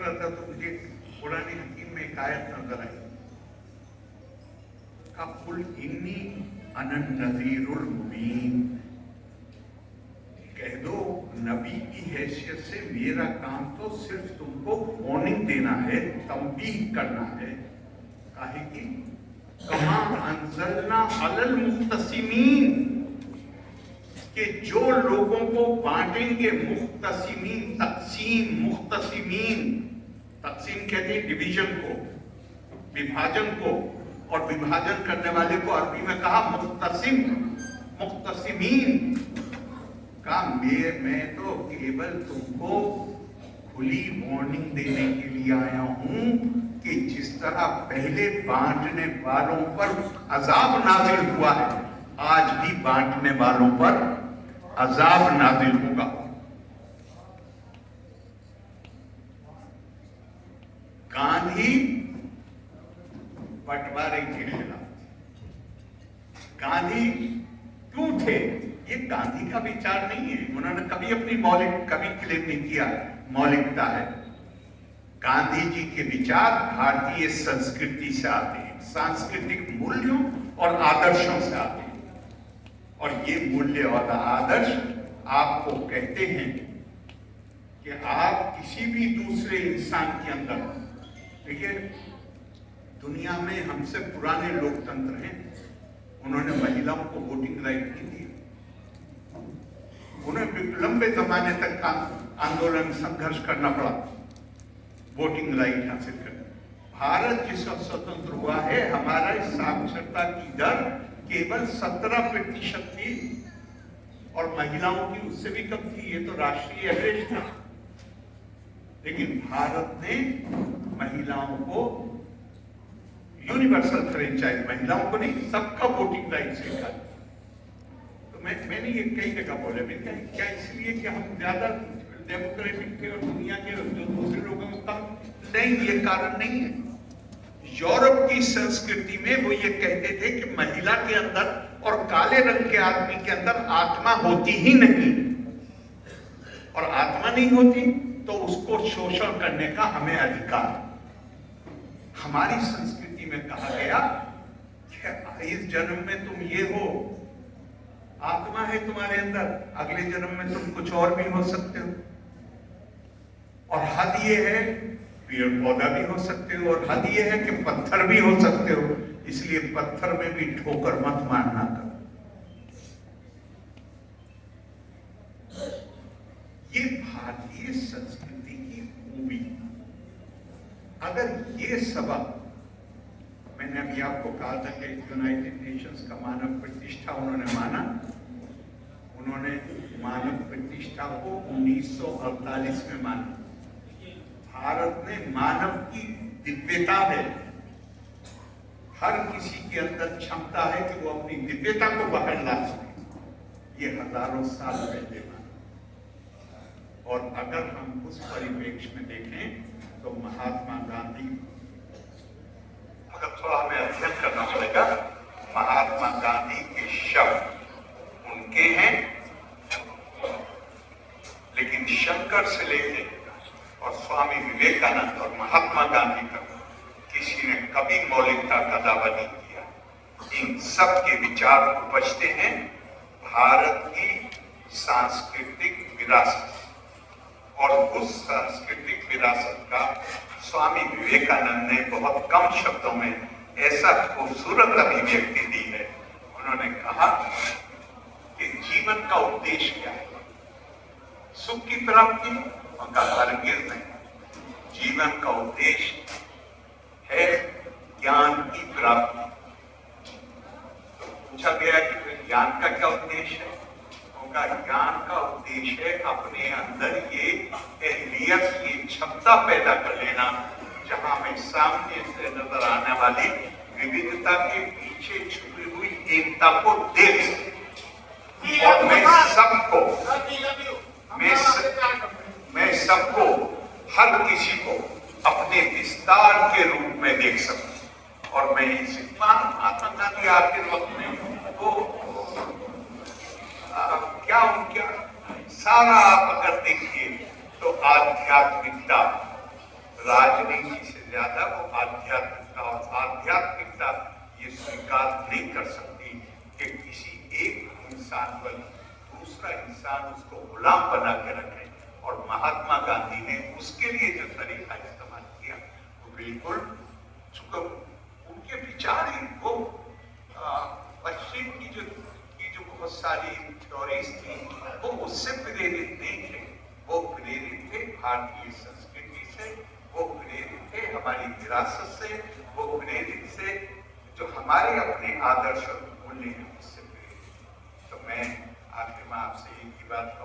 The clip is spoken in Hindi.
रहा था तो मुझे कुरान हकीम में एक आयत नजर आई, कुल इन्नी अनन नज़ीरुल मुबीन, कह दो नबी की हैसियत से मेरा काम तो सिर्फ तुमको वार्निंग देना है, तंबीह करना है। काहे की कमा अंज़लना अलल मुख्तसिमीन, कि जो लोगों को बांटेंगे, मुख्तसिमीन, तकसीम, मुख्तसिमीन, तकसीम कहते हैं डिवीजन को, विभाजन को, और विभाजन करने वाले को अरबी में कहा मुख्तसिम, मुख्तसिमीन। कहा मैं तो केवल तुमको खुली वार्निंग देने के लिए आया हूं कि जिस तरह पहले बांटने वालों पर अजाब नाजिल हुआ है, आज भी बांटने वालों पर अजाब नाजिल होगा। गांधी बंटवारे के खिलाफ, गांधी क्यों थे? ये गांधी का विचार नहीं है, उन्होंने कभी अपनी कभी क्लेम नहीं किया मौलिकता है। गांधी जी के विचार भारतीय संस्कृति से आते हैं, सांस्कृतिक मूल्यों और आदर्शों से आते हैं, और ये मूल्य और आदर्श आपको कहते हैं कि आप किसी भी दूसरे इंसान के अंदर, देखिए दुनिया में हमसे पुराने लोकतंत्र हैं, उन्होंने महिलाओं को वोटिंग राइट नहीं दी, उन्हें लंबे जमाने तक आंदोलन संघर्ष करना पड़ा वोटिंग राइट हासिल करने। भारत जिस स्वतंत्र हुआ है, हमारा साक्षरता की दर केवल 17% थी, और महिलाओं की उससे भी कम थी, ये तो राष्ट्रीय एवरेज था। लेकिन भारत ने महिलाओं को यूनिवर्सल फ्रेंचाइज, महिलाओं को नहीं, सबका वोटिंग राइट स्वीकार। तो मैंने ये कई जगह बोला, क्या इसलिए कि हम ज्यादा डेमोक्रेटिक थे और दुनिया के दूसरे लोगों में कम? नहीं, ये कारण नहीं है। यूरोप की संस्कृति में वो ये कहते थे कि महिला के अंदर और काले रंग के आदमी के अंदर आत्मा होती ही नहीं, और आत्मा नहीं होती तो उसको शोषण करने का हमें अधिकार। हमारी संस्कृति में कहा गया कि इस जन्म में तुम ये हो, आत्मा है तुम्हारे अंदर, अगले जन्म में तुम कुछ और भी हो सकते हो, और हद ये है पेड़ पौधा भी हो सकते हो, और हद ये है कि पत्थर भी हो सकते हो, इसलिए पत्थर में भी ठोकर मत मारना करो। ये भारतीय संस्कृति की खूबी। अगर ये सबक, मैंने अभी आपको कहा था कि यूनाइटेड नेशंस का मानव प्रतिष्ठा उन्होंने माना, उन्होंने मानव प्रतिष्ठा को 1948 में माना। भारत ने मानव की दिव्यता है, हर किसी के अंदर क्षमता है कि वो अपनी दिव्यता को बाहर ला सके, ये हजारों साल पहले माना। और अगर हम उस परिप्रेक्ष्य में देखें तो महात्मा गांधी, अगर थोड़ा हमें अध्ययन करना पड़ेगा, महात्मा गांधी के शब्द उनके हैं, लेकिन शंकर से लेके और स्वामी विवेकानंद और महात्मा गांधी तक किसी ने कभी मौलिकता का दावा नहीं किया। इन सब के विचार उपजते हैं भारत की सांस्कृतिक विरासत, और उस सांस्कृतिक विरासत का स्वामी विवेकानंद ने बहुत कम शब्दों में ऐसा खूबसूरत अभिव्यक्ति दी है। उन्होंने कहा कि जीवन का उद्देश्य क्या है? सुख की प्राप्ति? उनका हरगिज़ नहीं। जीवन का उद्देश्य है ज्ञान की प्राप्ति। तो पूछा गया कि ज्ञान का क्या उद्देश्य है? उनका ज्ञान का उद्देश्य है अपने अंदर ये एहलियत, ये क्षमता पैदा कर लेना, जहां मैं सामने से नजर आने वाली विविधता के पीछे छुपी हुई एकता को देख सकूं, और मैं सबको हर किसी को अपने विस्तार के रूप में देख सकूं। और मैं इस महात्मा गांधी आपके वक्त में तो क्या उनका सारा आप अगर देखिए तो आध्यात्मिकता, राजनीति से ज्यादा वो आध्यात्मिकता, और आध्यात्मिकता ये स्वीकार नहीं कर सकती कि किसी एक इंसान पर दूसरा इंसान उसको गुलाम बना के रखे। और महात्मा गांधी ने उसके लिए जो तरीका इस्तेमाल किया वो बिल्कुल, चूंकि उनके विचार ही वो पश्चिम की जो बहुत सारी थ्योरीज थी वो उससे प्रेरित नहीं थे, वो प्रेरित थे भारतीय संस्कृति से, वो प्रेरित थे हमारी विरासत से, वो प्रेरित से जो हमारे अपने आदर्श और मूल्य हैं उससे प्रेरित। तो मैं आखिर में आपसे एक ही बात